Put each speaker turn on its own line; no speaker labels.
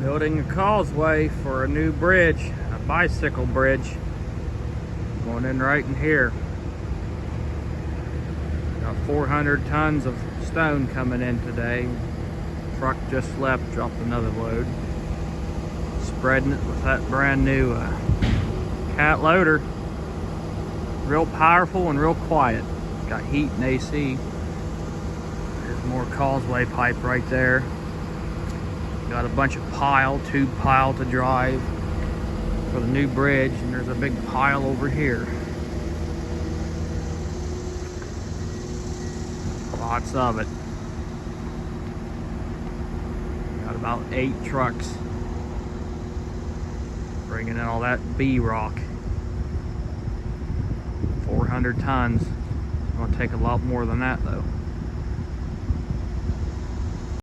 Building a causeway for a new bridge, a bicycle bridge. Going in right in here. Got 400 tons of stone coming in today. Truck just left, dropped another load. Spreading it with that brand new cat loader. Real powerful and real quiet. Got heat and AC. There's more causeway pipe right there. Got a bunch of tube pile to drive for the new bridge, and there's a big pile over here. Lots of it. Got about 8 trucks bringing in all that B-rock. 400 tons. It's gonna take a lot more than that though.